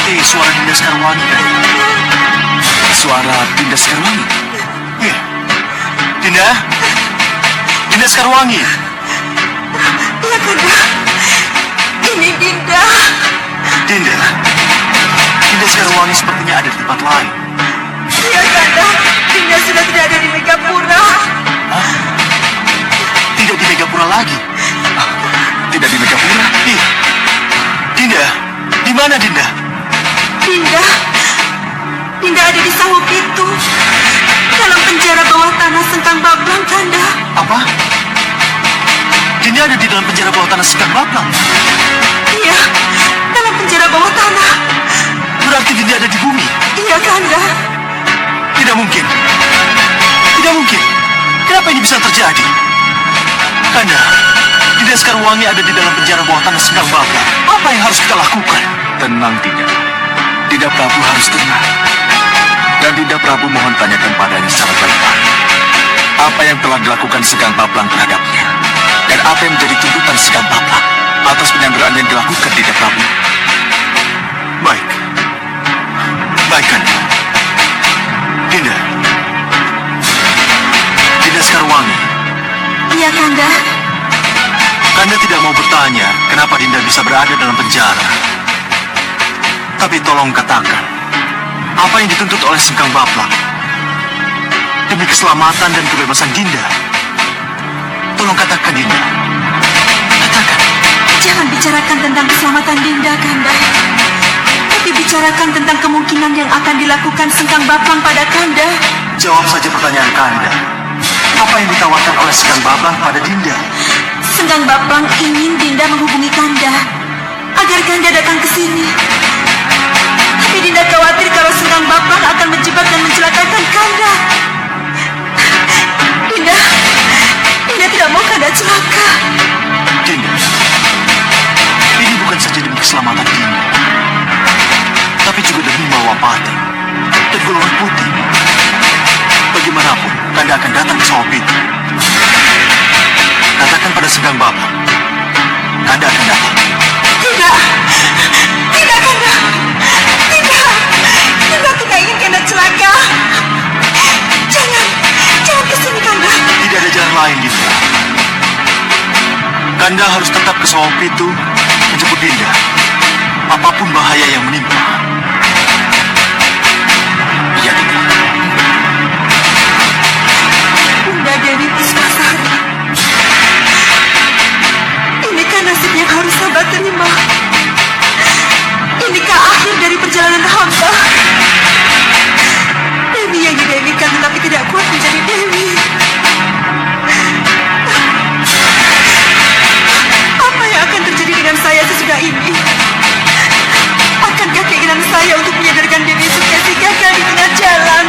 seperti suara Dinda Sekarwangi kan? Suara Dinda Sekarwangi? Iya. Dinda? Dinda Sekarwangi? Ya, Kanda. Ini Dinda. Dinda? Dinda Sekarwangi sepertinya ada di tempat lain. Iya, Kanda. Dinda sudah tidak ada di Megapura. Hah? Tidak di Megapura lagi? Tidak di Megapura? Iya. Dinda? Di mana Dinda? Dinda ada di Sawah Pitu. Dalam penjara bawah tanah Sengkang Bablang, Kanda. Apa? Dinda ada di dalam penjara bawah tanah Sengkang Bablang? Iya, dalam penjara bawah tanah. Berarti Dinda ada di bumi? Iya, Kanda. Tidak mungkin. Tidak mungkin. Kenapa ini bisa terjadi? Kanda, Dinda Sekarwangi ada di dalam penjara bawah tanah Sengkang Bablang. Apa yang harus kita lakukan? Tenang, Dinda. Dinda Prabu harus tenang. Dan Dinda Prabu mohon tanyakan padanya secara baik-baik. Apa yang telah dilakukan Sengkang Bablang terhadapnya? Dan apa yang menjadi tuntutan Sengkang Bablang atas penyanderaan yang dilakukan Dinda Prabu? Baik. Baik, Kanda. Dinda. Dinda Sekarwangi. Iya, Kanda. Kanda tidak mau bertanya kenapa Dinda bisa berada dalam penjara. Tapi tolong katakan, apa yang dituntut oleh Sengkang Bablang demi keselamatan dan kebebasan Dinda? Tolong katakan, Dinda. Katakan. Jangan bicarakan tentang keselamatan Dinda, Kanda. Tapi bicarakan tentang kemungkinan yang akan dilakukan Sengkang Bablang pada Kanda. Jawab saja pertanyaan Kanda. Apa yang ditawarkan oleh Sengkang Bablang pada Dinda? Sengkang Bablang ingin Dinda menghubungi Kanda agar Kanda datang ke sini. Tapi Dinda khawatir kalau Sengkang Bablang akan menjebak dan mencelakakan Kanda. Dinda tidak mau Kanda celaka. Dinda, ini bukan saja demi keselamatan Dinda, tapi juga demi Malwapati dan golongan putih. Bagaimanapun, Kanda akan datang ke Sawah Pitu. Katakan pada Sengkang Bablang, Kanda akan datang. Tidak, Kanda. Dinda tidak ingin Kanda celaka. Jangan kesini, Kanda. Tidak ada jalan lain, Dinda. Kanda harus tetap ke Sawah Pitu menjemput Dinda, apapun bahaya yang menimpa. Iya, Dinda. Bunda Dewi Puspasari. Inikah nasib yang harus hamba terima? Inikah akhir dari perjalanan hamba? Dewi yang didewikan tetapi tidak kuat menjadi Dewi. Apa yang akan terjadi dengan saya sesudah ini? Akankah keinginan saya untuk menyadarkan Dewi Sukesi gagal di tengah jalan?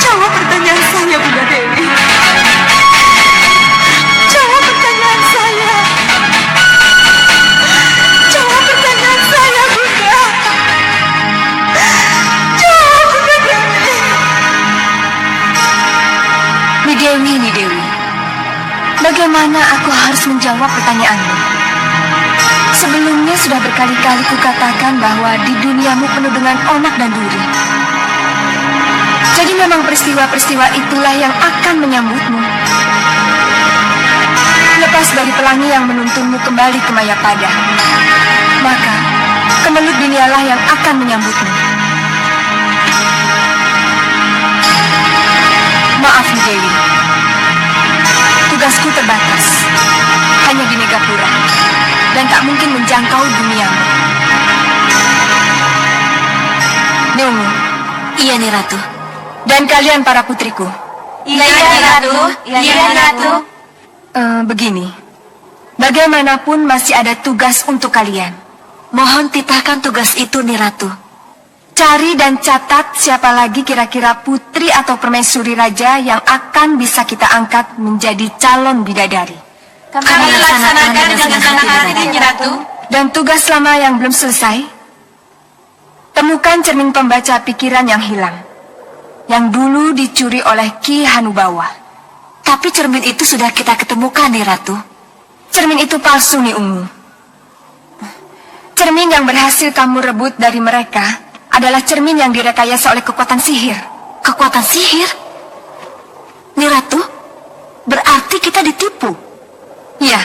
Jawab pertanyaan saya, Bunda Dewi. Jawab pertanyaan saya. Jawab pertanyaan saya, Bunda. Jawab, Bunda Dewi. Ni Dewi. Bagaimana aku harus menjawab pertanyaanmu? Sebelumnya sudah berkali-kali kukatakan bahwa di duniamu penuh dengan onak dan duri. Jadi memang peristiwa-peristiwa itulah yang akan menyambutmu. Lepas dari pelangi yang menuntunmu kembali ke Mayapada, maka kemelut dunialah yang akan menyambutmu. Maaf, Dewi. Tugasku terbatas, hanya di Megapura, dan tak mungkin menjangkau duniamu. Nungu. Iya, Ni Ratu. Dan kalian para putriku. Iya, Ratu. Iya, Ratu. Begini, bagaimanapun masih ada tugas untuk kalian. Mohon titahkan tugas itu, Ni Ratu. Cari dan catat siapa lagi kira-kira putri atau permaisuri raja yang akan bisa kita angkat menjadi calon bidadari. Kami laksanakan dengan senang hati, Ni Ratu. Dan tugas lama yang belum selesai, temukan cermin pembaca pikiran yang hilang, yang dulu dicuri oleh Ki Hanubawa. Tapi cermin itu sudah kita ketemukan, Ni Ratu. Cermin itu palsu, Ni Ungu. Cermin yang berhasil kamu rebut dari mereka adalah cermin yang direkayasa oleh kekuatan sihir. Kekuatan sihir? Ni Ratu, berarti kita ditipu. Ya,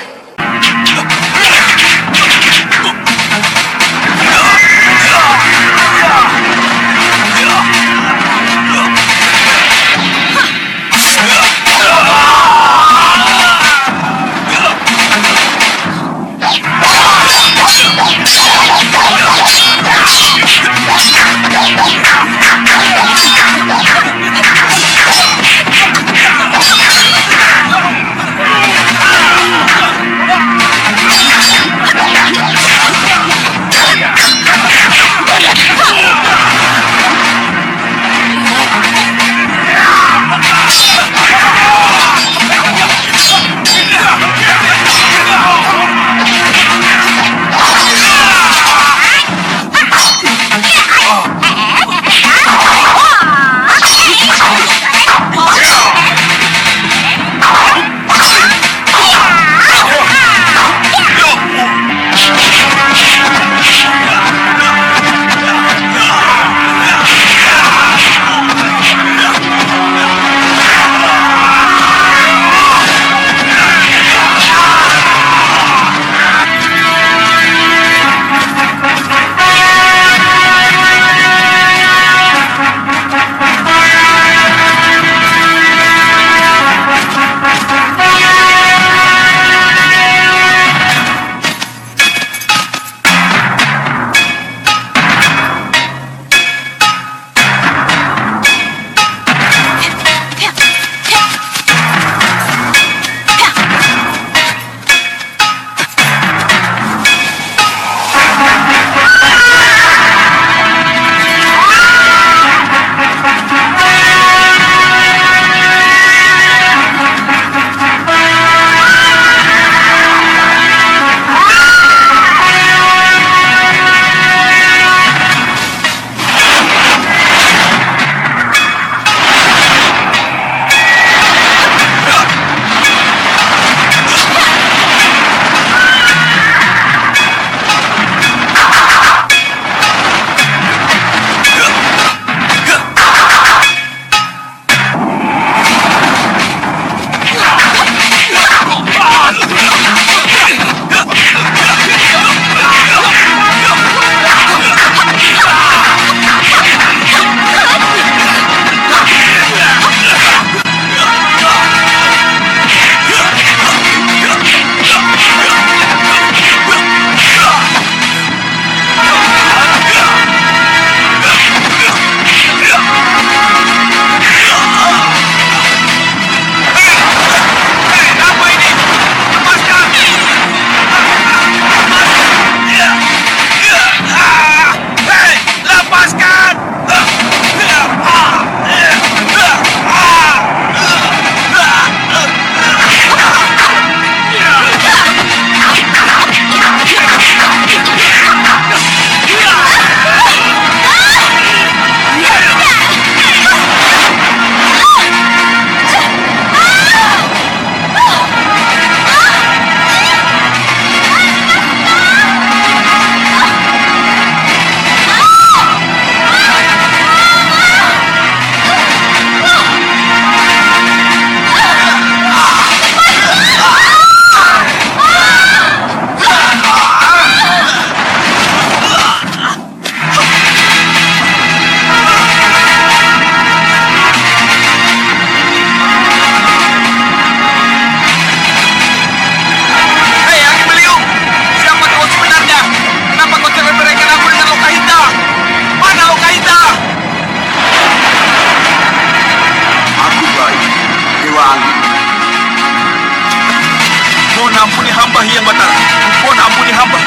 hamba Hyang Batara. Mohon ampuni hamba.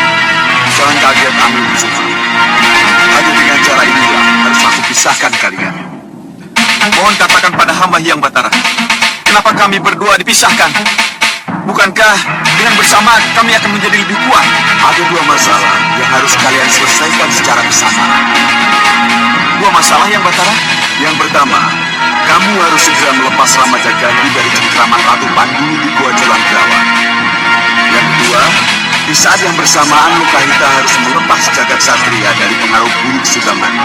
Jangan kaget Amir Suci. Hanya dengan cara inilah harus aku pisahkan kalian. Mohon katakan pada hamba Hyang Batara, kenapa kami berdua dipisahkan? Bukankah dengan bersama kami akan menjadi lebih kuat? Ada dua masalah yang harus kalian selesaikan secara bersama. Dua masalah Hyang Batara? Yang pertama, kamu harus segera melepas Ramajagani dari cengkraman Ratu Pandulu di Gua Jalan Gerawan. Yang kedua, Di saat yang bersamaan Lokahita harus melepas jagat satria dari pengaruh buruk Sudamani.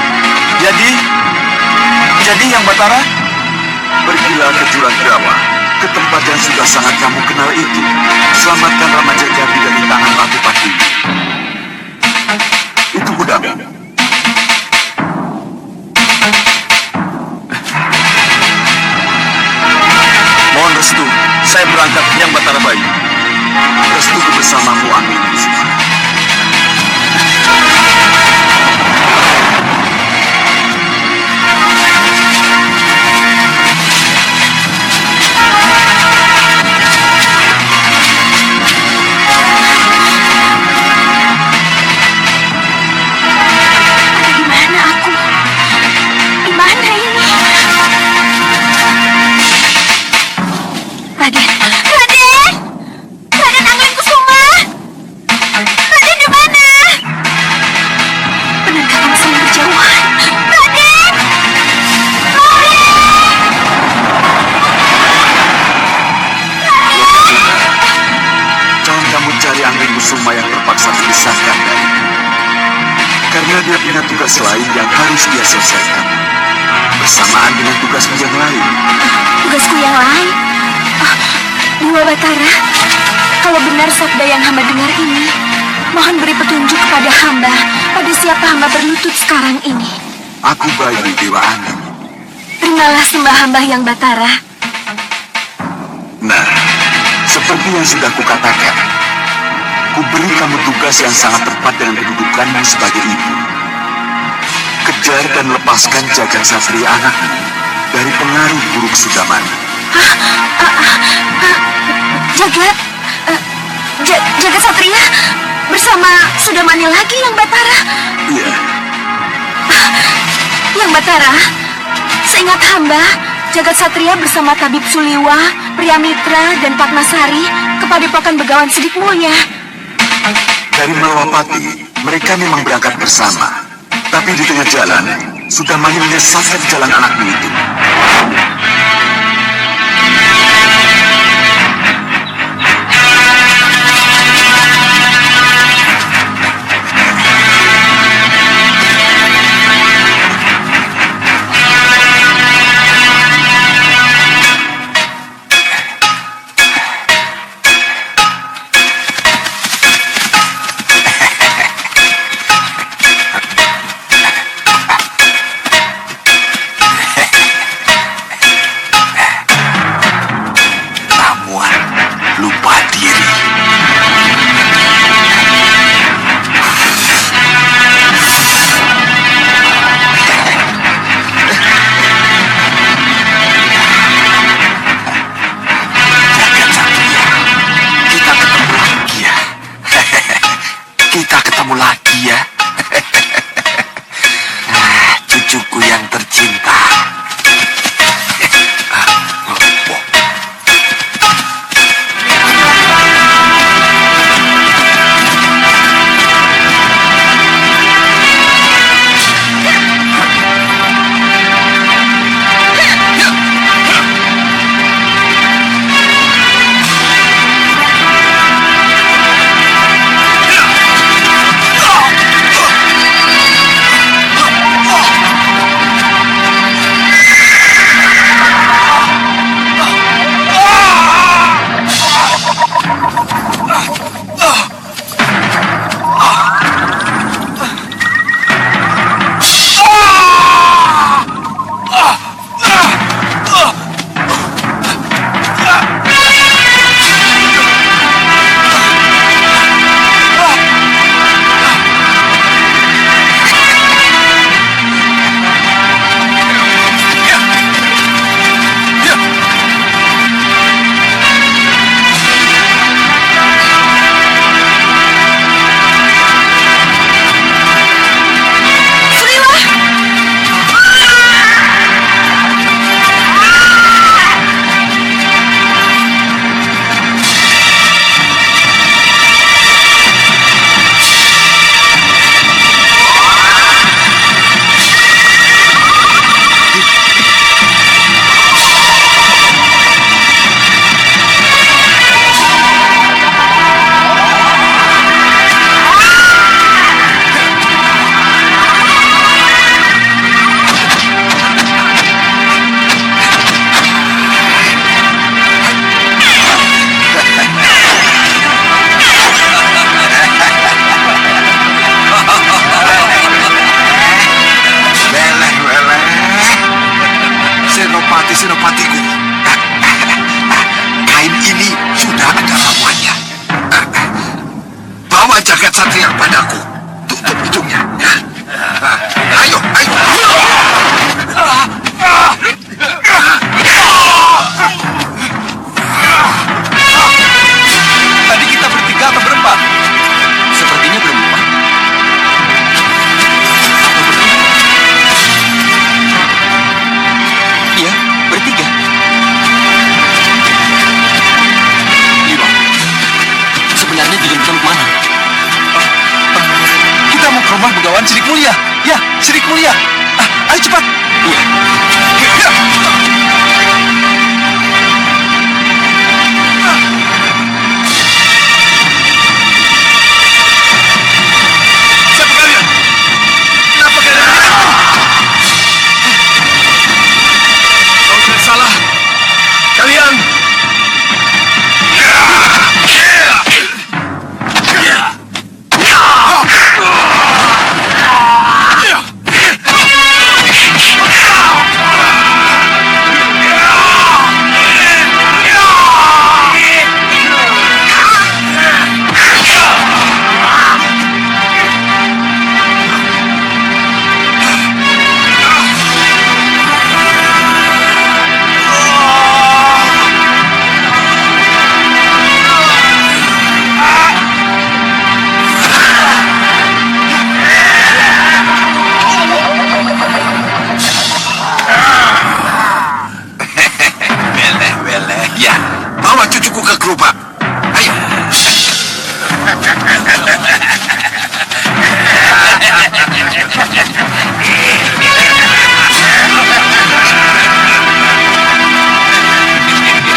Jadi yang Batara? Pergilah ke Juragrawa, ke tempat yang sudah sangat kamu kenal itu. Selamatkan Ramajagati dari tangan Ratu Patini. Itu mudah. Mohon restu, saya berangkat yang Batara Bayu. Restu bersamamu, Angling Kusuma. Kusuma yang terpaksa dipisahkan dariku. Karena dia punya tugas lain yang harus dia selesaikan. Bersamaan dengan tugasmu yang lain. Tugasku yang lain? Dewa Batara, kalau benar sabda yang hamba dengar ini, mohon beri petunjuk kepada hamba pada siapa hamba berlutut sekarang ini. Aku Bayu, Dewa Angin. Terimalah sembah hamba yang Batara. Nah, seperti yang sudah kukatakan, ku beri kamu tugas yang sangat tepat dengan kedudukanmu sebagai ibu. Kejar dan lepaskan jagat satria anakmu dari pengaruh buruk Sudamani. Jagat satria bersama Sudamani lagi yang Batara? Iya. Yang Batara, seingat hamba, jagat satria bersama Tabib Suliwa, Priyamitra, dan Padmasari kepadepokan Begawan Sidik Mulya. Dari Malawapati, mereka memang berangkat bersama. Tapi di tengah jalan, Sudamani menyesatkan jalan anakmu itu. ujung ke ujungnya. Ayo, ayo. Tadi kita bertiga atau berempat? Sepertinya berempat. Atau bertiga? Iya, bertiga. Lima. Sebenarnya Jelincon kemana? Kita mau ke rumah Begawan Sidik Mulia. Ya, Sidik Mulia. Ayo cepat. Iya. Siapa kalian? Kenapa kalian begini? Kau tidak salah. Kalian. Ya, bawa cucuku ke gerobak. Ayo.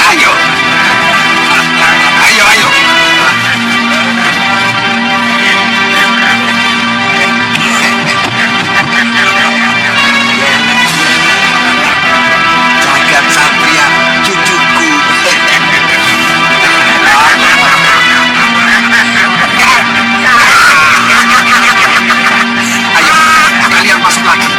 Ayo. Ayo, ayo. Jagat Satria, cucuku. Ayo, kalian masuk lagi.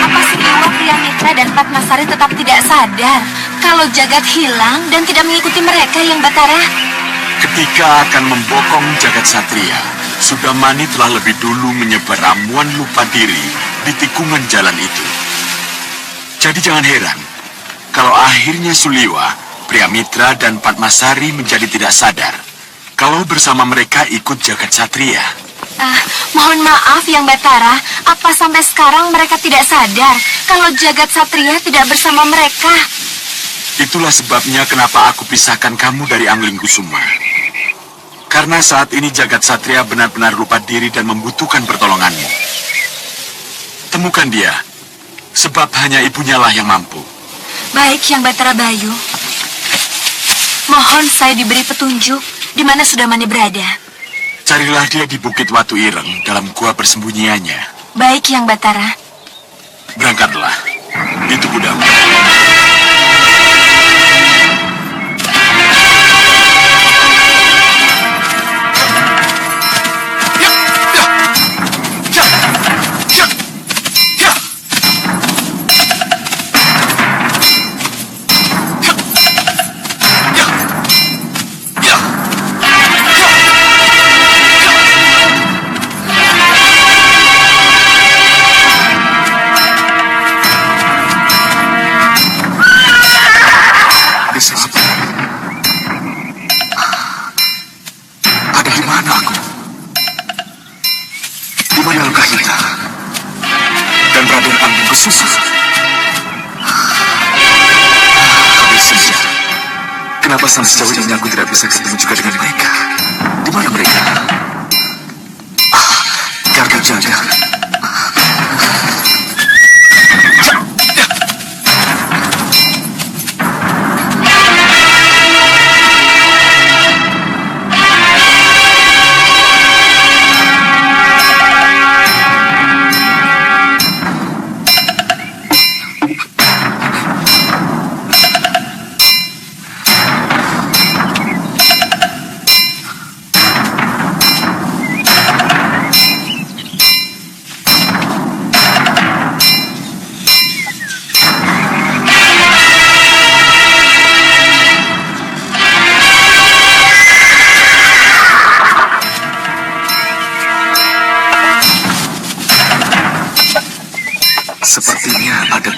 Apa Siliwa, Priamitra, dan Padmasari tetap tidak sadar kalau Jagat hilang dan tidak mengikuti mereka, Yang Batara? Ketika akan membokong Jagat Satria, Sudamani telah lebih dulu menyebar ramuan lupa diri di tikungan jalan itu. Jadi jangan heran kalau akhirnya Suliwa, Priamitra, dan Padmasari menjadi tidak sadar kalau bersama mereka ikut Jagat Satria. Mohon maaf, Yang Batara. Apa sampai sekarang mereka tidak sadar kalau Jagat Satria tidak bersama mereka? Itulah sebabnya kenapa aku pisahkan kamu dari Angling Kusuma. Karena saat ini Jagat Satria benar-benar lupa diri dan membutuhkan pertolonganmu. Temukan dia, sebab hanya ibunya lah yang mampu. Baik, Yang Batara Bayu. Mohon saya diberi petunjuk di mana Sudamani berada. Carilah dia di Bukit Watu Ireng dalam gua persembunyiannya. Baik, Yang Batara. Berangkatlah, itu kudamu. Kenapa sampai sejauh ini aku tidak bisa ketemu juga dengan mereka? Di mana mereka? Garga Jaga.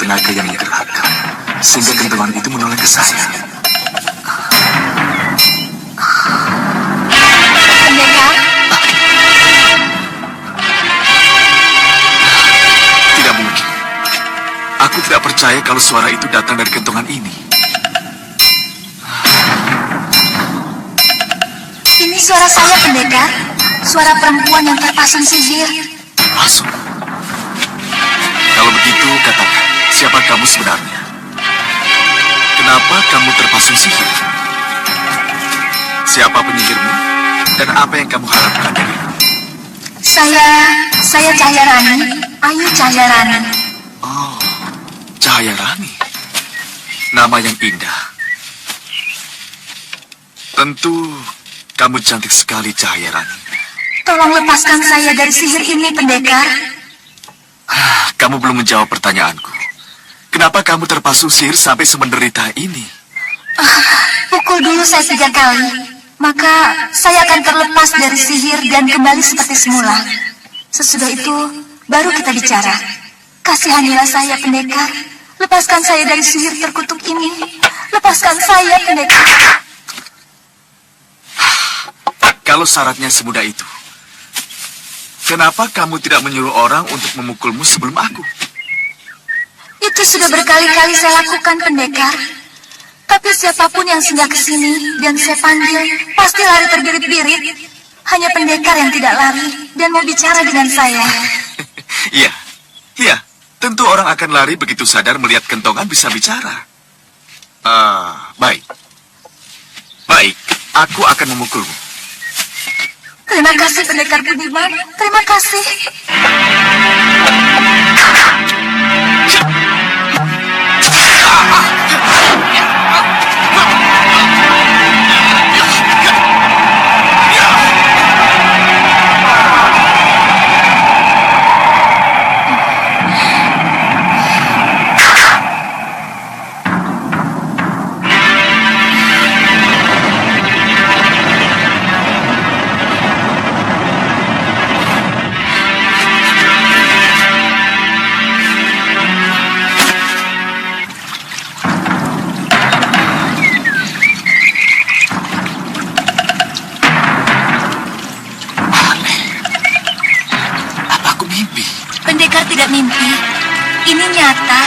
tenaga yang menggerakkan, sehingga kentongan itu menoleh ke saya. Pendekar, Tidak mungkin. Aku tidak percaya kalau suara itu datang dari kentongan ini. ini suara saya, pendekar. Suara perempuan yang terpasang sihir. Masuk. Kalau begitu, katakan, siapa kamu sebenarnya? Kenapa kamu terpasang sihir? Siapa penyihirmu? Dan apa yang kamu harapkan darimu? Saya Cahaya Rani, Ayu Cahaya Rani. Oh, Cahaya Rani. Nama yang indah. Tentu kamu cantik sekali, Cahaya Rani. Tolong lepaskan saya dari sihir ini, pendekar. Kamu belum menjawab pertanyaanku. Kenapa kamu terpasung sihir sampai semenderita ini? Pukul dulu saya 3 kali, maka saya akan terlepas dari sihir dan kembali seperti semula. Sesudah itu, baru kita bicara. Kasihanilah saya, pendekar. Lepaskan saya dari sihir terkutuk ini. Lepaskan saya, pendekar. Kalau syaratnya semudah itu, kenapa kamu tidak menyuruh orang untuk memukulmu sebelum aku? Itu sudah berkali-kali saya lakukan, pendekar. Tapi siapapun yang singgah ke sini dan saya panggil, pasti lari terbirit-birit. Hanya pendekar yang tidak lari dan mau bicara dengan saya. Iya, iya. Tentu orang akan lari begitu sadar melihat kentongan bisa bicara. Baik. Baik, aku akan memukulmu. Terima kasih, pendekar budiman. Terima kasih. Pendekar tidak mimpi. Ini nyata.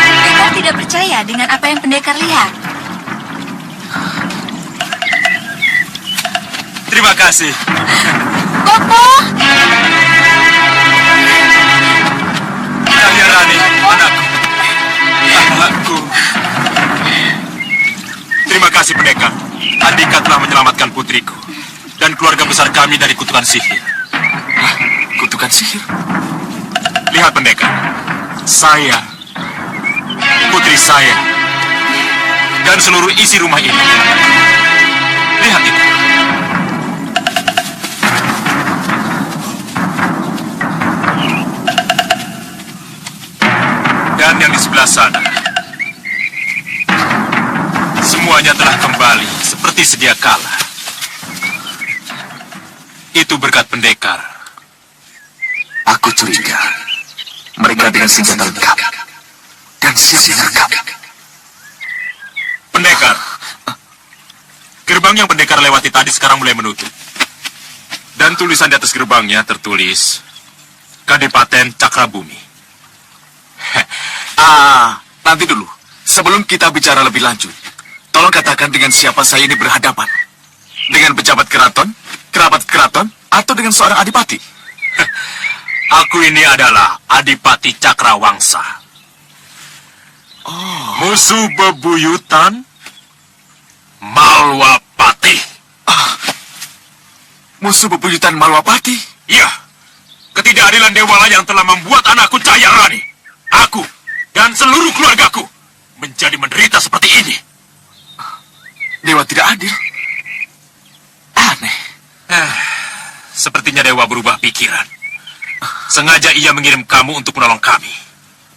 Pendekar tidak percaya dengan apa yang pendekar lihat. Terima kasih. Bopo! Cahaya Rani, anakku. Anakku. Terima kasih, pendekar. Andika telah menyelamatkan putriku dan keluarga besar kami dari kutukan sihir. Kutukan sihir? Lihat, pendekar. Saya, putri saya, dan seluruh isi rumah ini. Lihat itu. Dan yang di sebelah sana. Semuanya telah kembali seperti sedia kala. Itu berkat pendekar. Aku curiga mereka dengan senjata lengkap dan sihir lengkap. Pendekar. Gerbang yang pendekar lewati tadi sekarang mulai menutup. Dan tulisan di atas gerbangnya tertulis Kadipaten Cakrabumi. Nanti dulu. Sebelum kita bicara lebih lanjut, tolong katakan dengan siapa saya ini berhadapan. Dengan pejabat keraton, kerabat keraton, atau dengan seorang adipati? Aku ini adalah Adipati Cakrawangsa. Musuh bebuyutan Malwapati. Musuh bebuyutan Malwapati? Iya, ketidakadilan Dewala yang telah membuat anakku Cahaya Rani, aku, dan seluruh keluargaku menjadi menderita seperti ini. Dewa tidak adil. Aneh. Sepertinya Dewa berubah pikiran. Sengaja ia mengirim kamu untuk menolong kami.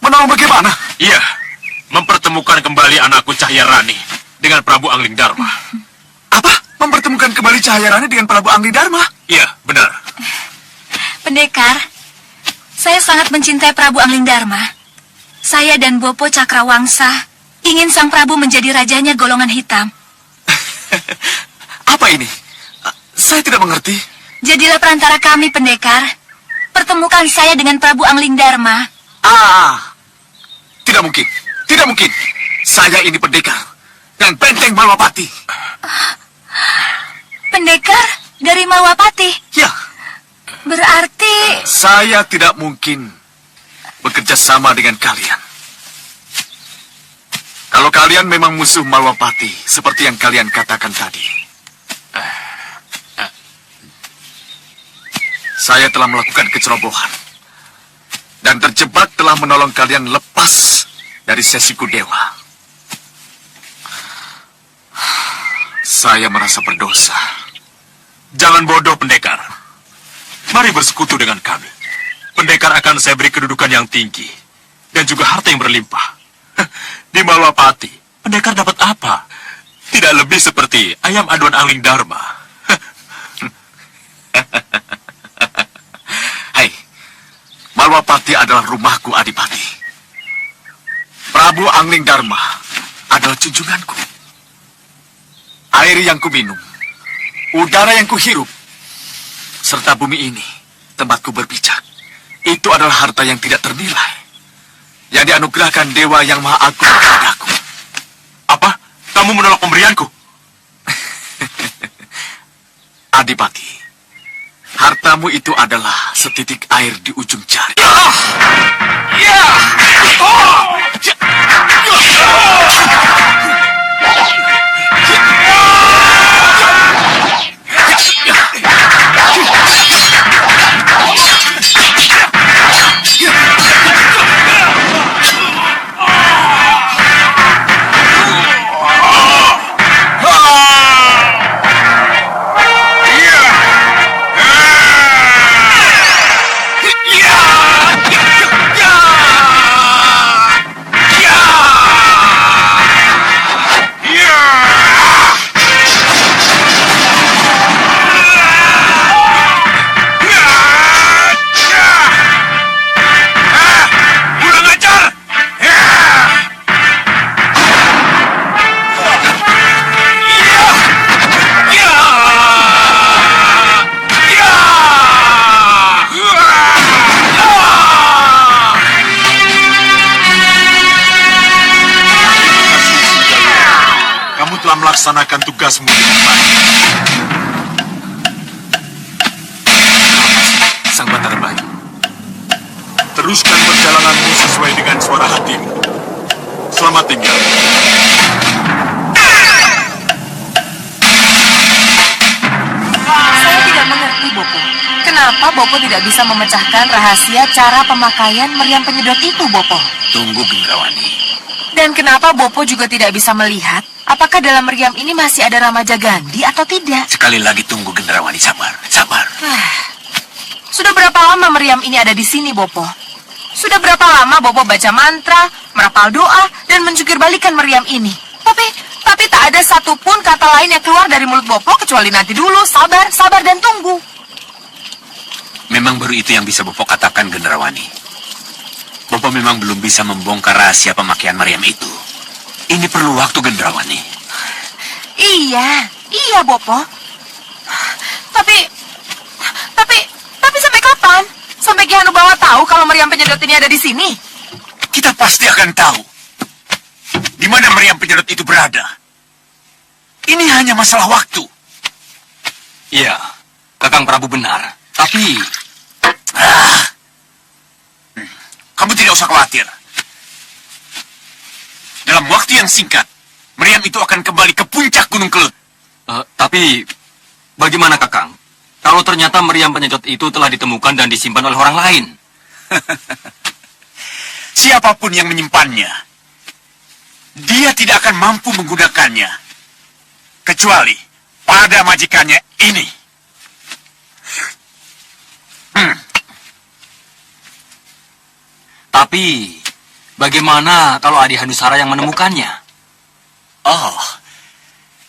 Menolong bagaimana? Iya, mempertemukan kembali anakku Cahaya Rani dengan Prabu Angling Dharma. Apa? Mempertemukan kembali Cahaya Rani dengan Prabu Angling Dharma? Iya, benar. Pendekar, Saya sangat mencintai Prabu Anglingdarma. Saya dan Bopo Cakrawangsa ingin sang Prabu menjadi rajanya golongan hitam. Apa ini? Saya tidak mengerti. Jadilah perantara kami, pendekar. Pertemukan saya dengan Prabu Anglingdarma. Tidak mungkin. Tidak mungkin. Saya ini pendekar dan benteng Malwapati. Pendekar dari Malwapati? Ya, Berarti... saya tidak mungkin bekerja sama dengan kalian. Kalau kalian memang musuh Malwapati, seperti yang kalian katakan tadi. Saya telah melakukan kecerobohan. Dan terjebak telah menolong kalian lepas dari sesiku dewa. Saya merasa berdosa. Jangan bodoh, pendekar. Mari bersekutu dengan kami. Pendekar akan saya beri kedudukan yang tinggi. Dan juga harta yang berlimpah. Di Malwapati, pendekar dapat apa? Tidak lebih seperti ayam aduan Anglingdarma. Hai, Malwapati adalah rumahku, Adipati. Prabu Anglingdarma adalah junjunganku. Air yang kuminum, udara yang kuhirup, serta bumi ini, tempatku berpijak. Itu adalah harta yang tidak ternilai, yang dianugerahkan Dewa yang Maha Agung kepadaku. Apa? Kamu menolak pemberianku? Adipati, hartamu itu adalah setitik air di ujung jari. Melaksanakan tugasmu dengan baik. Sang Batara Bayu, Teruskan perjalananmu sesuai dengan suara hatimu. Selamat tinggal. Saya tidak mengerti, Bopo. Kenapa Bopo tidak bisa memecahkan rahasia cara pemakaian meriam penyedot itu, Bopo? tunggu Gendrawani. Dan kenapa Bopo juga tidak bisa melihat apakah dalam meriam ini masih ada Ramaja Gandhi atau tidak? Sekali lagi tunggu Gendrawani, sabar, sabar. Sudah berapa lama meriam ini ada di sini, Bopo? Sudah berapa lama Bopo baca mantra, merapal doa, dan menjungkir balikan meriam ini? Tapi tak ada satupun kata lain yang keluar dari mulut Bopo kecuali nanti dulu, sabar, sabar, dan tunggu. Memang baru itu yang bisa Bopo katakan, Gendrawani. Bopo memang belum bisa membongkar rahasia pemakaian meriam itu. Ini perlu waktu, Gendrawani. Iya, Bopo. Tapi sampai kapan? Sampai Ki Hanubawa tahu kalau meriam penyedot ini ada di sini? Kita pasti akan tahu di mana meriam penyedot itu berada. Ini hanya masalah waktu. Iya, Kakang Prabu benar. Tapi Kamu tidak usah khawatir. Dalam waktu yang singkat, meriam itu akan kembali ke puncak Gunung Kelut. Tapi bagaimana, Kakang? Kalau ternyata meriam penyedot itu telah ditemukan dan disimpan oleh orang lain? Siapapun yang menyimpannya, dia tidak akan mampu menggunakannya. Kecuali pada majikannya ini. Tapi bagaimana kalau Adi Hanusara yang menemukannya? Oh,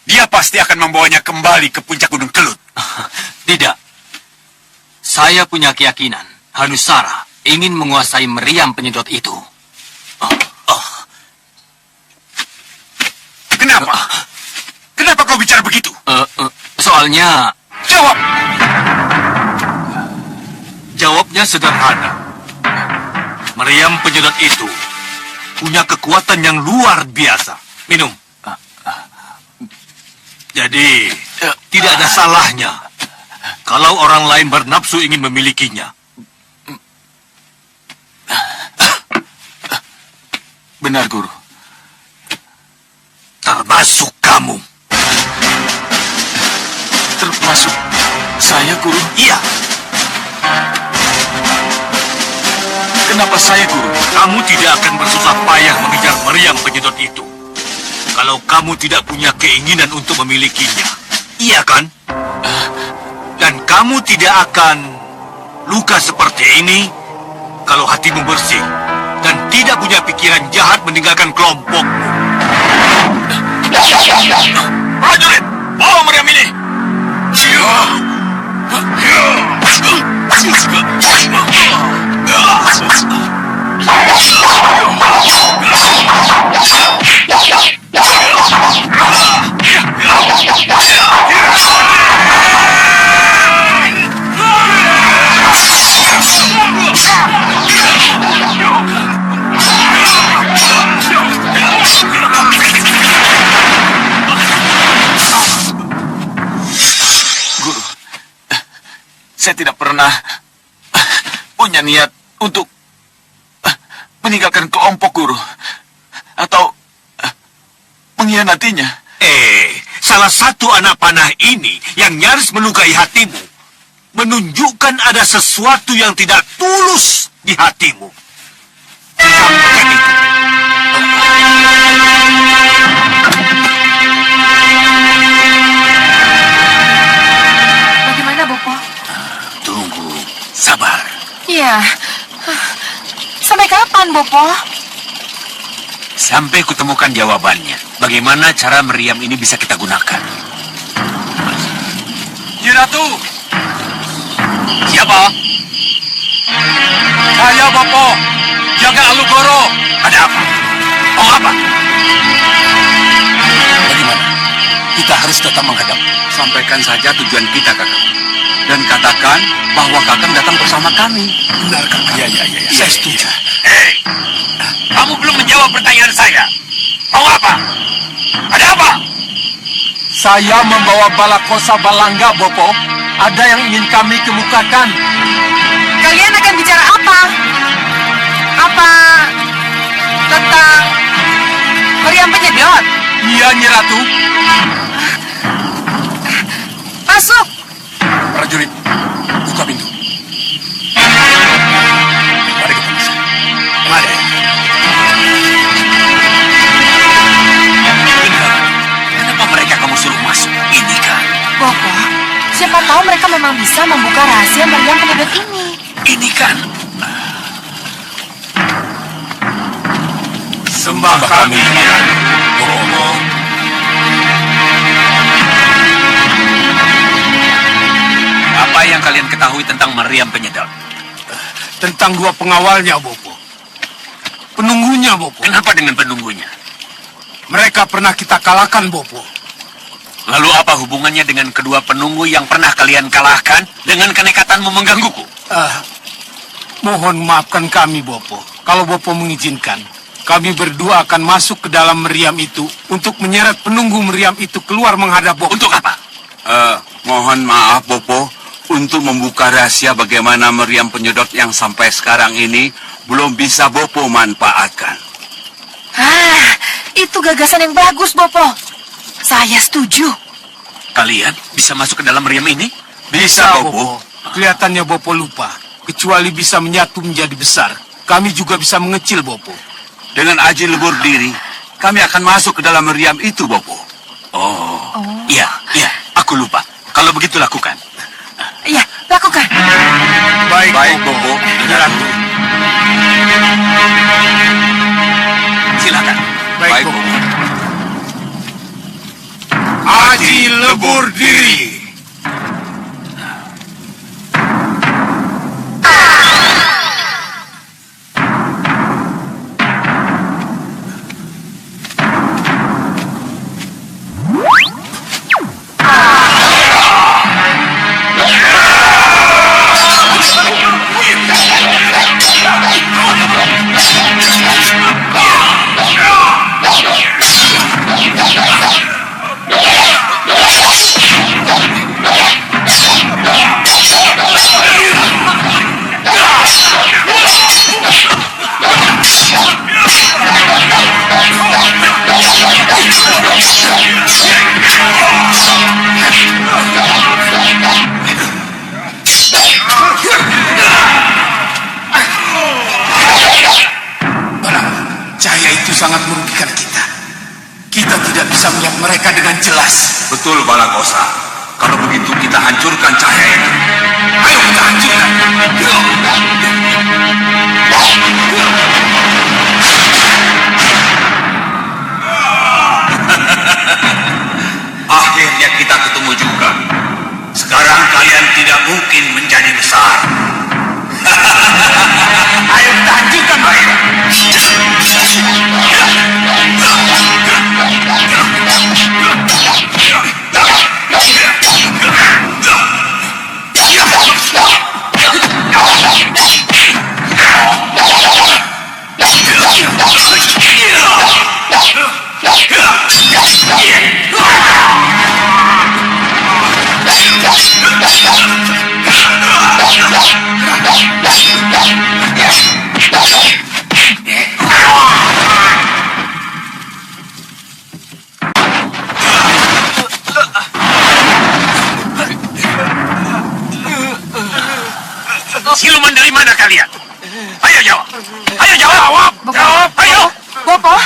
dia pasti akan membawanya kembali ke puncak Gunung Kelut. Tidak. Saya punya keyakinan Hanusara ingin menguasai meriam penyedot itu. Kenapa? Kenapa kau bicara begitu? Soalnya Jawab! Jawabnya sederhana. Meriam penyedot itu punya kekuatan yang luar biasa. Minum. Jadi, tidak ada salahnya kalau orang lain bernafsu ingin memilikinya. Benar, Guru. Termasuk kamu. Termasuk saya, Guru. Iya, Kenapa saya, Guru? kamu tidak akan bersusah payah mengejar meriam penyedot itu kalau kamu tidak punya keinginan untuk memilikinya. Iya kan? Dan kamu tidak akan luka seperti ini kalau hatimu bersih dan tidak punya pikiran jahat meninggalkan kelompokmu. Prajurit, bawa meriam ini. Guru, saya tidak pernah punya niat untuk meninggalkan kelompok, Guru. Atau mengkhianatinya. Salah satu anak panah ini yang nyaris melukai hatimu menunjukkan ada sesuatu yang tidak tulus di hatimu. Camkan itu. Bagaimana, Bopo? Tunggu, sabar. Iya. Sampai kapan, Bopo? sampai kutemukan jawabannya. Bagaimana cara meriam ini bisa kita gunakan? Nyi Ratu! Siapa? Saya Bopo, jaga Alugoro. Ada apa? Mau apa? Bagaimana? Kita harus tetap menghadap. Sampaikan saja tujuan kita, Kakang. Dan katakan bahwa Kakang datang bersama kami. Benar, Kakak. Iya, saya setuju. Hei, kamu belum menjawab pertanyaan saya. Mau apa? Ada apa? Saya membawa balakosa balangga, Bopo. Ada yang ingin kami kemukakan. Kalian akan bicara apa? Apa tentang meriam penyedot? Iya, Nyi Ratu. Masuk. Prajurit, buka pintu. Mari kita masuk. Mari. Kenapa mereka kamu suruh masuk? Ini kan. Bopo, siapa tahu mereka memang bisa membuka rahasia meriam penyedot ini. Ini kan. Sembah kami, Nyi Ratu. Bopo. Apa yang kalian ketahui tentang meriam penyedot? Tentang dua pengawalnya, Bopo. Penunggunya, Bopo. Kenapa dengan penunggunya? Mereka pernah kita kalahkan, Bopo. Lalu apa hubungannya dengan kedua penunggu yang pernah kalian kalahkan dengan kenekatanmu menggangguku? Mohon maafkan kami, Bopo. Kalau Bopo mengizinkan, kami berdua akan masuk ke dalam meriam itu untuk menyeret penunggu meriam itu keluar menghadap Bopo. Untuk apa? Mohon maaf, Bopo, untuk membuka rahasia bagaimana meriam penyedot yang sampai sekarang ini belum bisa Bopo manfaatkan. Itu gagasan yang bagus, Bopo. Saya setuju. Kalian bisa masuk ke dalam meriam ini? Bisa, Bopo. Kelihatannya Bopo lupa. Kecuali bisa menyatu menjadi besar, kami juga bisa mengecil, Bopo. Dengan aji lebur diri, kami akan masuk ke dalam meriam itu, Bopo. Iya, aku lupa. Kalau begitu lakukan. Iya, lakukan. Baik, Bopo. Ratu. Silakan. Baik, Bopo. Aji lebur diri. sangat merugikan kita. Kita tidak bisa melihat mereka dengan jelas. Betul, Balakosa. Kalau begitu kita hancurkan cahaya itu. Ayo kita hancurkan. Akhirnya kita ketemu juga. Sekarang kalian tidak mungkin menjadi besar. Ayo kita hancurkan mereka. Siluman dari mana kalian? Ayo jawab. Ayo jawab. Jawab. Ayo. Bopo?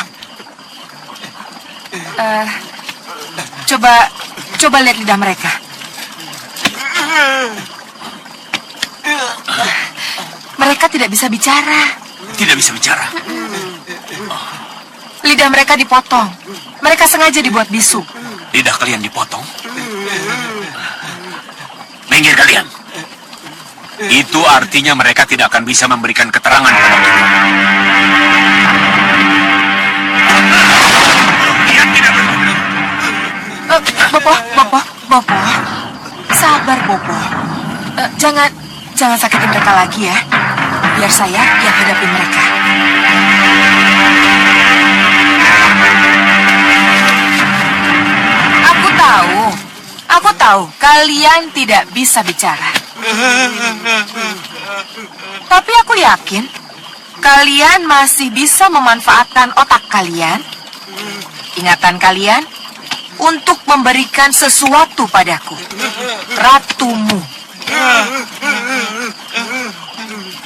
Coba lihat lidah mereka. Mereka tidak bisa bicara. Tidak bisa bicara. Lidah mereka dipotong. Mereka sengaja dibuat bisu. Lidah kalian dipotong. Minggir kalian. Itu artinya mereka tidak akan bisa memberikan keterangan kepada kita. Kalian tidak berguna. Bopo. Sabar, Bopo. Jangan sakitin mereka lagi ya. Biar saya yang hadapi mereka. Aku tahu kalian tidak bisa bicara. Tapi aku yakin kalian masih bisa memanfaatkan otak kalian, ingatan kalian, untuk memberikan sesuatu padaku, ratumu.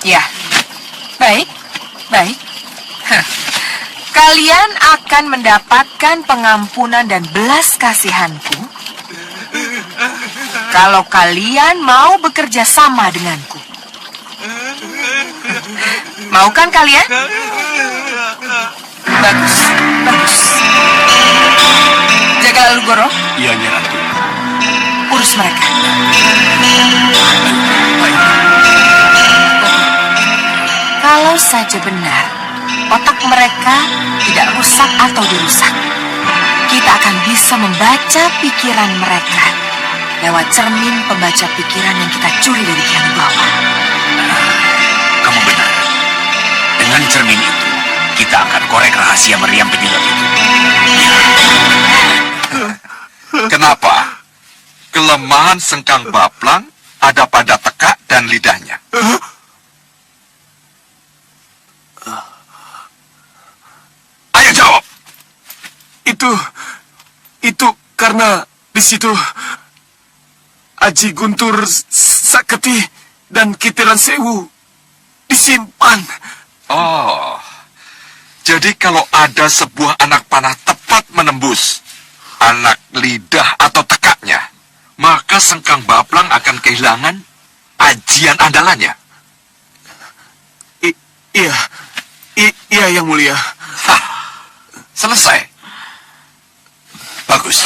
Ya, baik. Kalian akan mendapatkan pengampunan dan belas kasihanku kalau kalian mau bekerja sama denganku. Mau kan kalian? Bagus. Jaga lalu Goro. Iya, Ratu. Urus mereka. Kalau saja benar otak mereka tidak rusak atau dirusak, kita akan bisa membaca pikiran mereka lewat cermin pembaca pikiran yang kita curi dari Kian Bawah. Kamu benar. Dengan cermin itu, kita akan korek rahasia meriam penyedot itu. Kenapa? Kelemahan Sengkang Baplang ada pada tekak dan lidahnya. Ayo jawab. Itu karena di situ Aji Guntur Saketi dan Kitiran Sewu disimpan. Oh, jadi kalau ada sebuah anak panah tepat menembus anak lidah atau tekaknya, maka Sengkang Baplang akan kehilangan ajian andalannya. Iya, Yang Mulia. Hah, selesai. Bagus.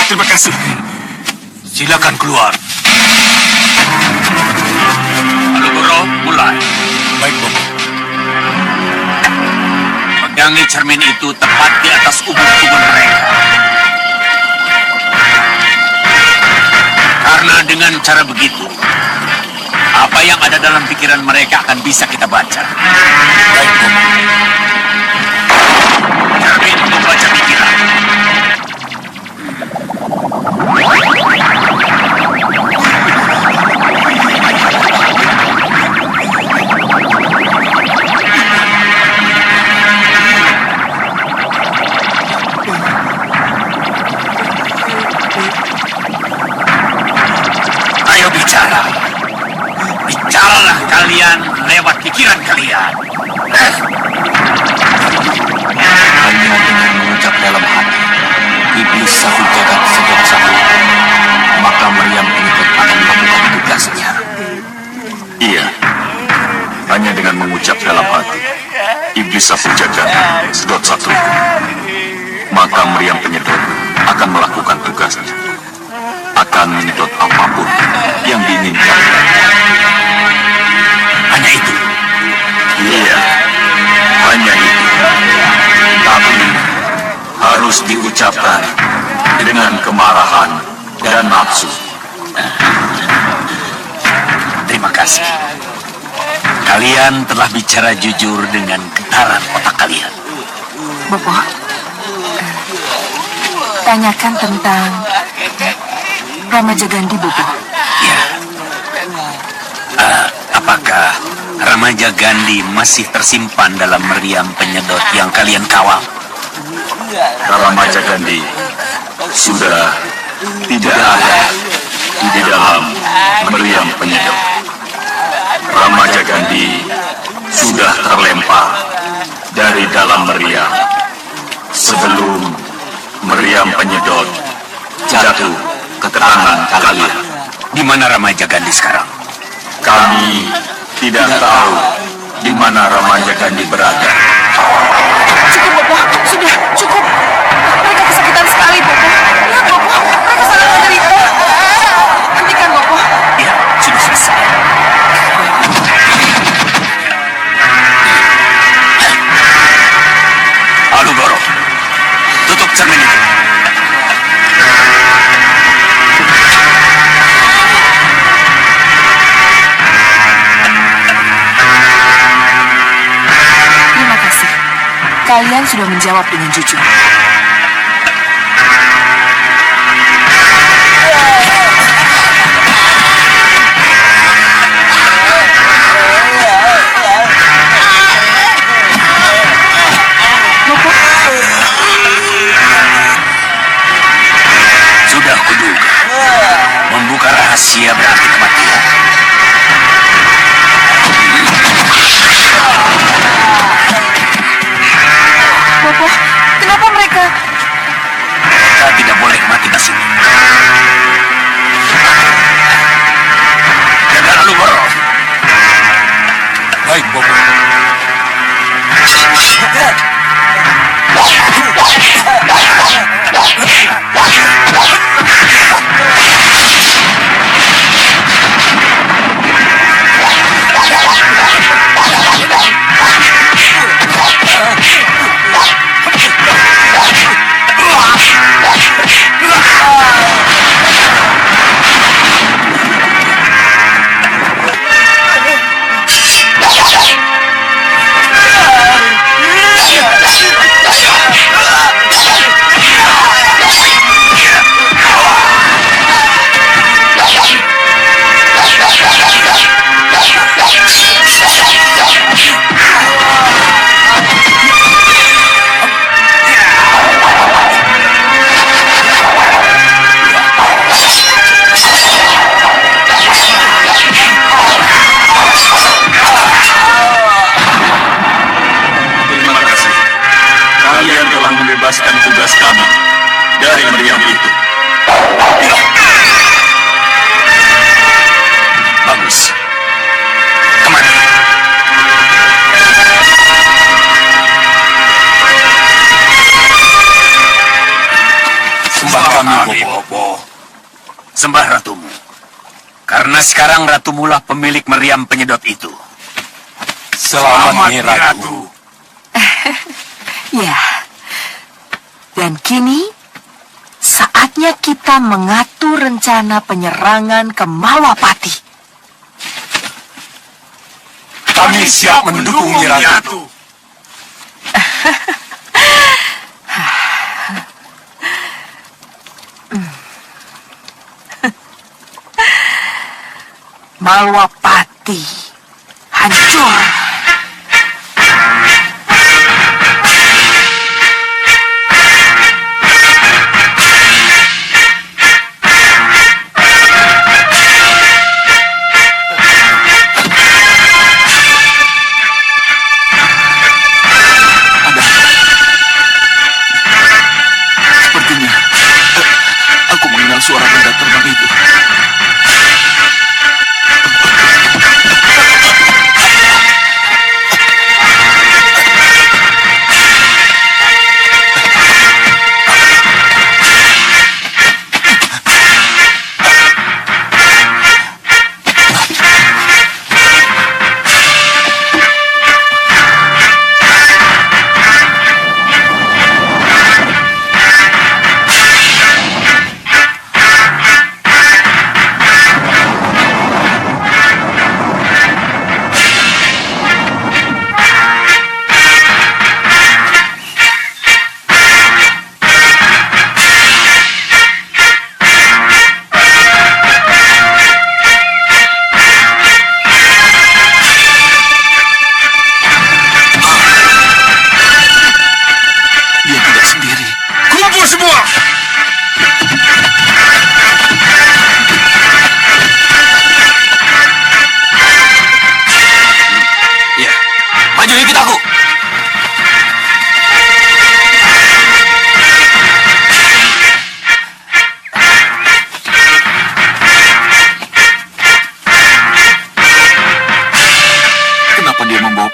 Terima kasih. Silakan keluar. Lalu Guru, mulai. Baik, Bopo. Pegangi cermin itu tepat di atas ubun-ubun mereka. Karena dengan cara begitu, apa yang ada dalam pikiran mereka akan bisa kita baca. Baik, Bopo. Cermin membaca pikiran. Ayo bicara. Biarlah kalian lewat pikiran kalian. Hanya dengan mengucap dalam hati, iblis satu jagat sejak satu, maka Maryam penyedot akan melakukan tugasnya. Iya, hanya dengan mengucap dalam hati, iblis satu jagat sedot satu, maka Maryam penyedot akan melakukan tugasnya. Akan menyedot apapun yang diinginkan. Hanya itu. Iya, hanya itu. Tapi harus diucapkan dengan kemarahan dan nafsu. Terima kasih. Kalian telah bicara jujur dengan getaran otak kalian. Bopo, tanyakan tentang Ramaja Gandhi, Bopo. Ya. Apakah Ramaja Gandhi masih tersimpan dalam meriam penyedot yang kalian kawal? Ramaja Gandhi sudah tidak ada di dalam meriam penyedot. Ramaja Gandhi sudah terlempar dari dalam meriam sebelum meriam penyedot jatuh ke tangan kalian. Di mana Ramaja Gandhi sekarang? Kami tidak tahu di mana Ramaja Gandhi berada. Cukup, Bopo. Sudah, cukup. Mereka kesakitan sekali, Bopo. Lihat, Bopo. Mereka sangat menderita. Hentikan, Bopo. Ya, sudah selesai. Alu Goro, tutup cermin itu. Terima kasih. Kalian sudah menjawab dengan jujur. Sudah kuduga. Membuka rahasia berarti kematian. Bopo, kenapa mereka... Mereka tidak boleh mati di sini. Jaga Alu Goro. Baik, Bopo. Terima kasih. Kalian telah membebaskan tugas kami dari meriam itu. Bagus. Kemana? Sembah kami, Bopo. Sembah ratumu. Karena sekarang ratumulah pemilik meriam penyedot itu. Selamat, Nyi Ratu. Ya. Dan kini, saatnya kita mengatur rencana penyerangan ke Malwapati. Kami siap mendukung Nyi Ratu. Malwapati hancur.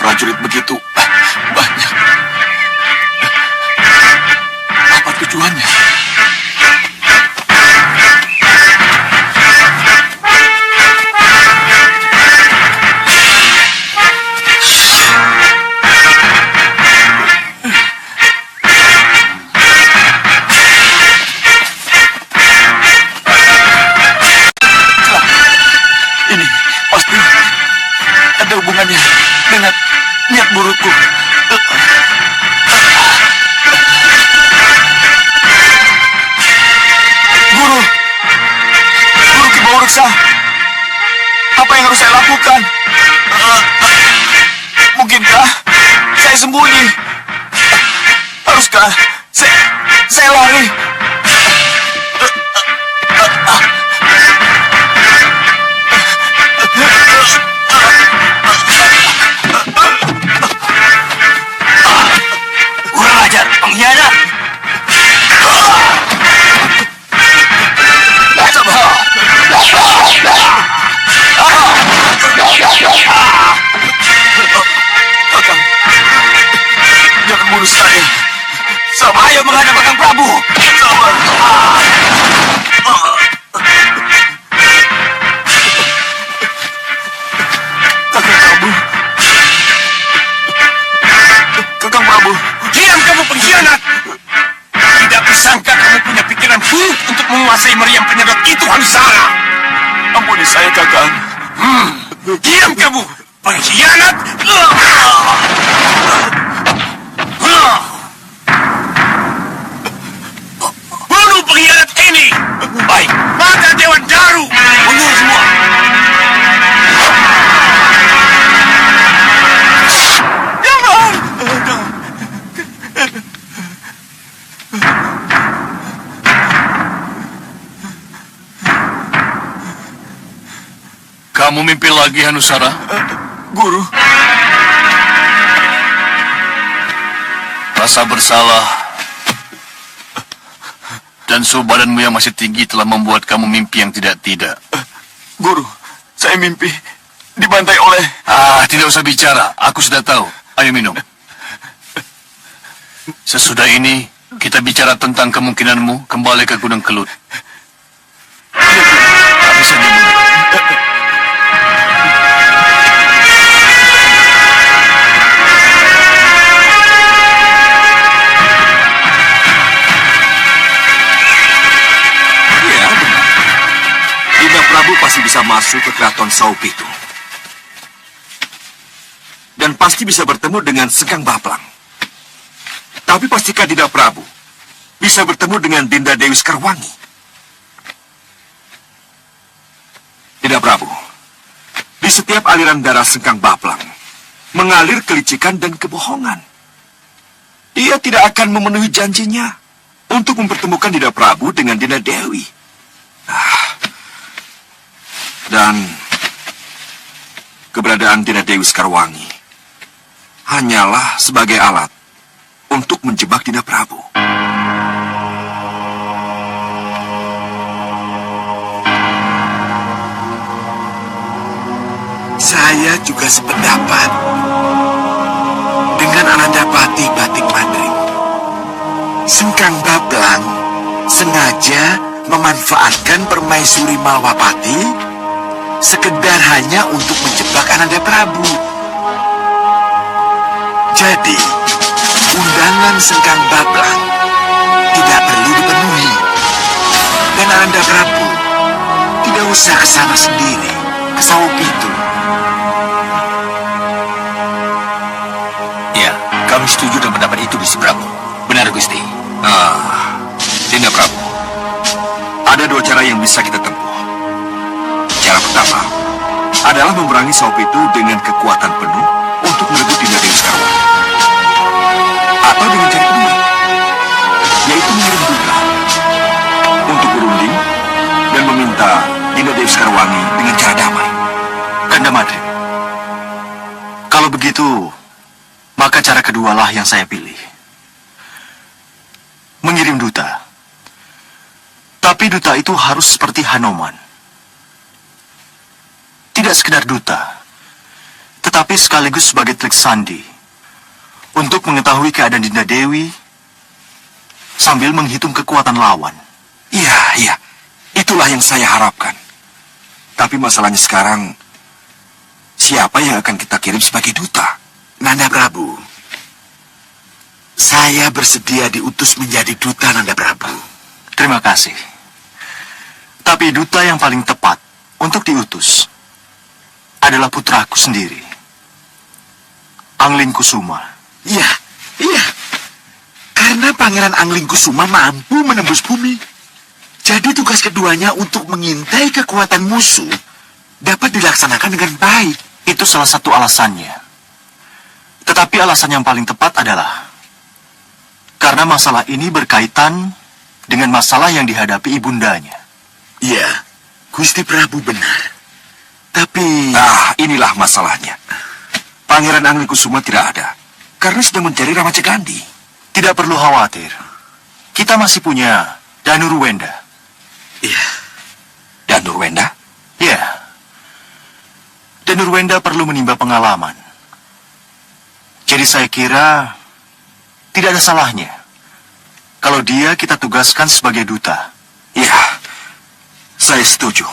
prajurit begitu banyak. Apa tujuannya? Ini pasti ada hubungannya dengan niat burukku. Guru Kibau Reksa, apa yang harus saya lakukan? Mungkinkah saya sembunyi? Haruskah saya lari? Kurang ajar, pengkhianat! Kakang, jangan bunuh saya. Sabar. Ayo menghadap Kakang Prabu! Sabar. Kakang Prabu. Kakang Prabu. Diam kamu pengkhianat! Tidak kusangka kamu punya pikiran buruk untuk menguasai meriam penyedot itu, Hanusara! Ampuni saya, Kakang. Diam kamu, pengkhianat! Bunuh pengkhianat ini! Baik, mata Dewan Daru! Mundur semua! Kamu mimpi lagi, Hanusara? Guru. Rasa bersalah dan suhu badanmu yang masih tinggi telah membuat kamu mimpi yang tidak-tidak. Guru, saya mimpi dibantai oleh... tidak usah bicara. Aku sudah tahu. Ayo minum. Sesudah ini, kita bicara tentang kemungkinanmu kembali ke Gunung Kelut. Kami saja minum. Prabu pasti bisa masuk ke keraton Saupitu. Dan pasti bisa bertemu dengan Sekang Baplang. Tapi pastikah Dinda Prabu bisa bertemu dengan Dinda Dewi Sekarwangi? Dinda Prabu, di setiap aliran darah Sekang Baplang mengalir kelicikan dan kebohongan. Dia tidak akan memenuhi janjinya untuk mempertemukan Dinda Prabu dengan Dinda Dewi. Dan keberadaan Dinda Dewi Sekarwangi hanyalah sebagai alat untuk menjebak Dinda Prabu. Saya juga sependapat dengan Anandapati Batik Mandring. Sengkang Baplang sengaja memanfaatkan permaisuri Malwapati sekedar hanya untuk menjebak Ananda Prabu. Jadi, undangan Sengkang Baplang tidak perlu dipenuhi. Dan Ananda Prabu tidak usah ke sana sendiri, ke Saupitu. Ya, kami setuju dengan pendapat itu, Gusti Prabu. Benar, Gusti. Dinda Prabu, ada dua cara yang bisa kita tempuh. Cara pertama adalah memerangi Saupitu dengan kekuatan penuh untuk merebut Dinda Dewi Sekarwangi. Atau dengan cara kedua, yaitu mengirim duta untuk berunding dan meminta Dinda Dewi Sekarwangi dengan cara damai. Kanda Madrim, kalau begitu, maka cara kedualah yang saya pilih. Mengirim duta. Tapi duta itu harus seperti Hanoman. Tidak sekedar duta, tetapi tetapi sekaligus sebagai trik sandi untuk mengetahui keadaan Dinda Dewi sambil menghitung kekuatan lawan. Iya. Itulah yang saya harapkan. Tapi masalahnya sekarang, siapa yang akan kita kirim sebagai duta? Nanda Prabu, saya bersedia diutus menjadi duta Nanda Prabu. Terima kasih. Tapi duta yang paling tepat untuk diutus adalah putraku sendiri, Angling Kusuma. Iya. Karena Pangeran Angling Kusuma mampu menembus bumi. Jadi tugas keduanya untuk mengintai kekuatan musuh dapat dilaksanakan dengan baik. Itu salah satu alasannya. Tetapi alasan yang paling tepat adalah karena masalah ini berkaitan dengan masalah yang dihadapi ibundanya. Iya, Gusti Prabu benar. Tapi... Inilah masalahnya. Pangeran Angling Kusuma tidak ada, karena sedang mencari Ramaja Gandhi. Tidak perlu khawatir. Kita masih punya Danurwenda. Iya. Dan Nurwenda? Ya. Danurwenda perlu menimba pengalaman. Jadi saya kira tidak ada salahnya kalau dia kita tugaskan sebagai duta. Ya, saya setuju.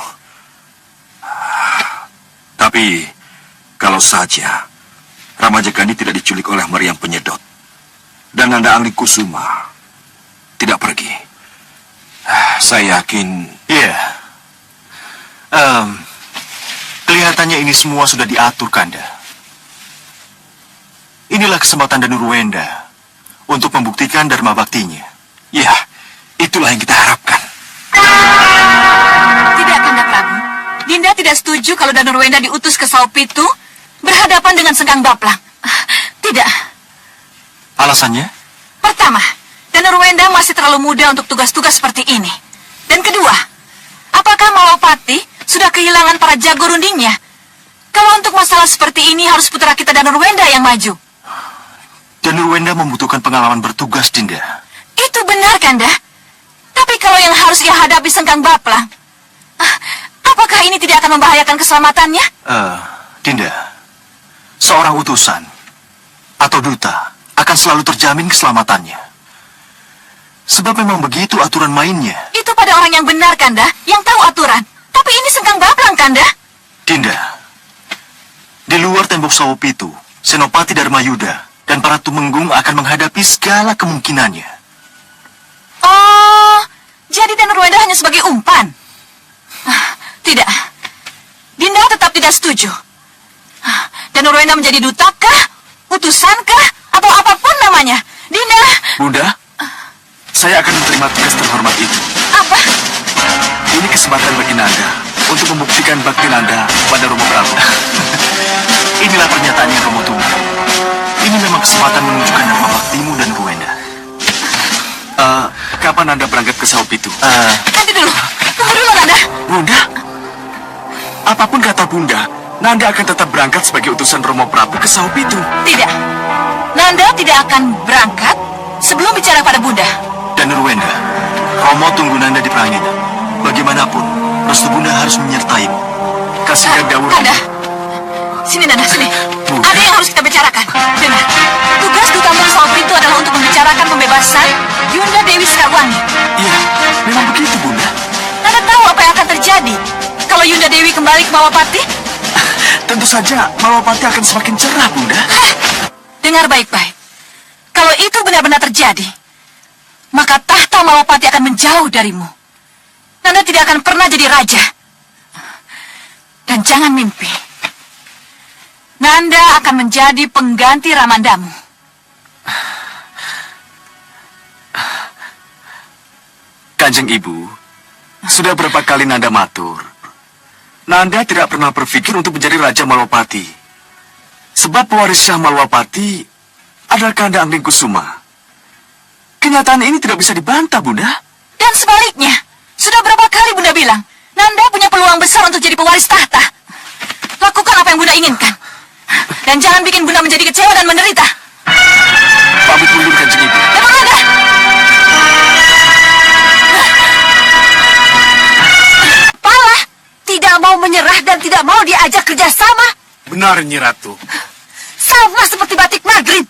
Tapi, kalau saja Ramaja Gandhi tidak diculik oleh meriam penyedot, dan Nanda Angling Kusuma tidak pergi, saya yakin... Ya. Kelihatannya ini semua sudah diatur, Kanda. Inilah kesempatan Danurwenda untuk membuktikan dharma baktinya. Ya, itulah yang kita harapkan. Tidak, Kanda Prabu. Dinda tidak setuju kalau Danurwenda diutus ke Saupitu berhadapan dengan Sengkang Baplang. Tidak. Alasannya? Pertama, Danurwenda masih terlalu muda untuk tugas-tugas seperti ini. Dan kedua, apakah Malawapati sudah kehilangan para jago rundingnya? Kalau untuk masalah seperti ini harus putra kita Danurwenda yang maju. Danurwenda membutuhkan pengalaman bertugas, Dinda. Itu benar, Kanda. Tapi kalau yang harus ia hadapi Sengkang Baplang, apakah ini tidak akan membahayakan keselamatannya? Dinda, seorang utusan atau duta akan selalu terjamin keselamatannya. Sebab memang begitu aturan mainnya. Itu pada orang yang benar, Kanda, yang tahu aturan. Tapi ini Sengkang Baplang, Kanda. Dinda, di luar tembok Saupitu, Senopati Dharmayuda dan para tumenggung akan menghadapi segala kemungkinannya. Oh, jadi Danurwenda hanya sebagai umpan? Tidak. Dinda tetap tidak setuju. Danurwenda menjadi dutakah, utusankah, atau apapun namanya. Dinda... Bunda, saya akan menerima tugas terhormat itu. Apa? Ini kesempatan bagi Nanda untuk membuktikan bakti Nanda pada Romo Prabu. Inilah pernyataannya, Romo Tunggu. Ini memang kesempatan menunjukkan dharma baktimu dan Ruwenda. Kapan Nanda berangkat ke Saupitu? Nanti dulu. Tunggu dulu, Nanda. Bunda? Apapun kata Bunda, Nanda akan tetap berangkat sebagai utusan Romo Prabu ke Saupitu. Tidak. Nanda tidak akan berangkat sebelum bicara pada Bunda. Dan Ruwenda, Romo tunggu Nanda di Pranginan. Bagaimanapun, restu Bunda harus menyertaimu. Kasihkan Dawur. Nanda. Sini, Nanda, sini. Ada yang harus kita bicarakan. Dengar. Tugas Dutamu ke Saupitu adalah untuk membicarakan pembebasan Yunda Dewi Sekarwangi. Iya, memang begitu, Bunda. Nanda tahu apa yang akan terjadi kalau Yunda Dewi kembali ke Malawapati? Tentu saja, Malawapati akan semakin cerah, Bunda. Dengar baik-baik. Kalau itu benar-benar terjadi, maka tahta Malawapati akan menjauh darimu. Nanda tidak akan pernah jadi raja. Dan jangan mimpi. Nanda akan menjadi pengganti Ramandamu. Kanjeng Ibu, sudah berapa kali Nanda matur. Nanda tidak pernah berpikir untuk menjadi Raja Malawapati. Sebab pewaris Syah Malawapati adalah Kanda Angling Kusuma. Kenyataan ini tidak bisa dibantah, Bunda. Dan sebaliknya, sudah berapa kali Bunda bilang, Nanda punya peluang besar untuk jadi pewaris tahta. Lakukan apa yang Bunda inginkan. Dan jangan bikin Bunda menjadi kecewa dan menderita. Pamit mundur, Kanjeng Ibu. Memang Nanda. Pala tidak mau menyerah dan tidak mau diajak kerjasama. Benar, Nyi Ratu. Sama seperti Batik Maghrib.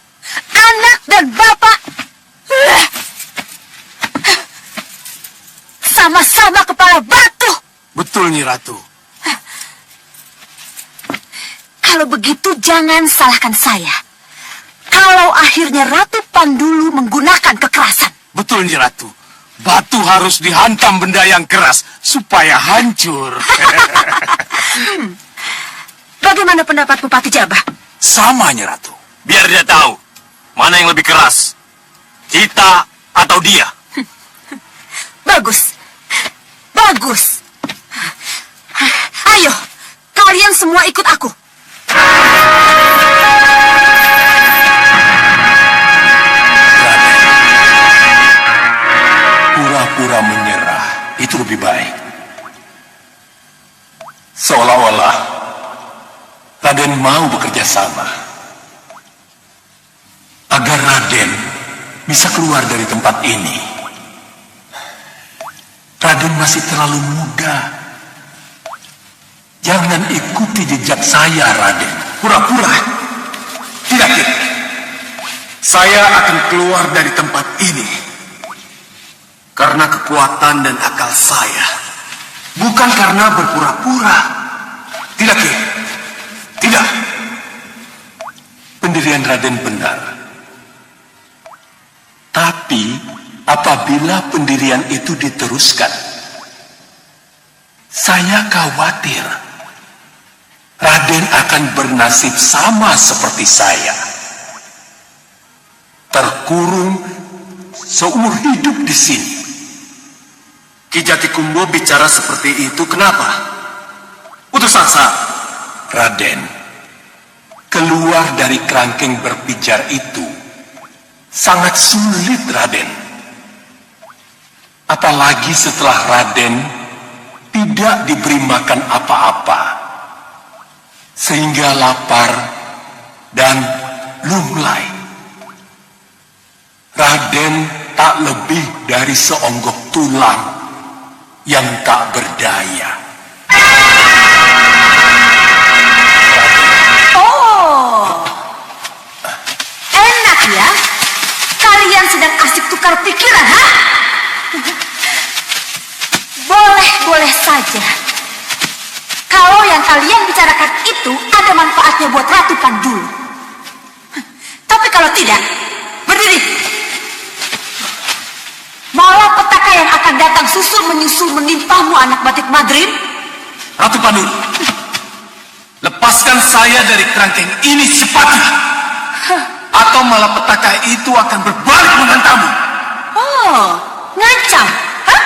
Anak dan bapak. Sama-sama kepala batu. Betul, Nyi Ratu. Kalau begitu jangan salahkan saya. Kalau akhirnya Ratu Pandulu menggunakan kekerasan. Betul, Nyi Ratu. Batu harus dihantam benda yang keras supaya hancur. Bagaimana pendapat Bupati Jabah? Sama, Nyi Ratu. Biar dia tahu mana yang lebih keras, kita atau dia. Bagus. Bagus. Ayo, kalian semua ikut aku. Pura-pura menyerah itu lebih baik. Seolah-olah Raden mau bekerja sama agar Raden bisa keluar dari tempat ini. Raden masih terlalu muda. Jangan ikuti jejak saya, Raden. Pura-pura. Tidak, Ki. Saya akan keluar dari tempat ini karena kekuatan dan akal saya, bukan karena berpura-pura. Tidak, Ki. Tidak. Pendirian Raden benar. Tapi apabila pendirian itu diteruskan, saya khawatir Raden akan bernasib sama seperti saya. Terkurung seumur hidup di sini. Ki Jatikumbo bicara seperti itu kenapa? Utusan Sah. Raden, keluar dari kerangkeng berpijar itu sangat sulit, Raden. Apalagi setelah Raden tidak diberi makan apa-apa, sehingga lapar dan lunglai. Raden tak lebih dari seonggok tulang yang tak berdaya. Enak ya? Kalian sedang asik tukar pikiran, ha? Boleh-boleh saja. Kalau yang kalian bicarakan itu ada manfaatnya buat Ratu Pandulu. Tapi kalau tidak, berdiri. Malapetaka yang akan datang susul-menyusul menimpamu, anak Batik Maghrib. Ratu Pandulu, lepaskan saya dari kerangkeng ini secepatnya, atau malapetaka itu akan berbalik menghantammu. Oh, ngancam? Hah?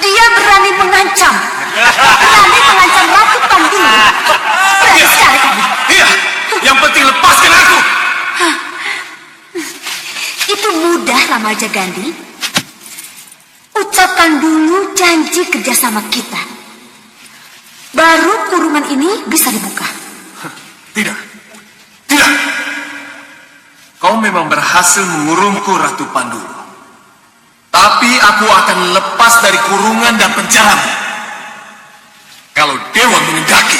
Dia berani mengancam. Berani mengancam Ratu Pandulu. Berani sekali kamu. Iya, yang penting lepaskan aku. Itu mudah, Ramaja Gandhi. Ucapkan dulu janji kerjasama kita. Baru kurungan ini bisa dibuka. Tidak, tidak. Kau memang berhasil mengurungku, Ratu Pandulu. Tapi aku akan lepas dari kurungan dan penjaramu kalau Dewa mengendaki.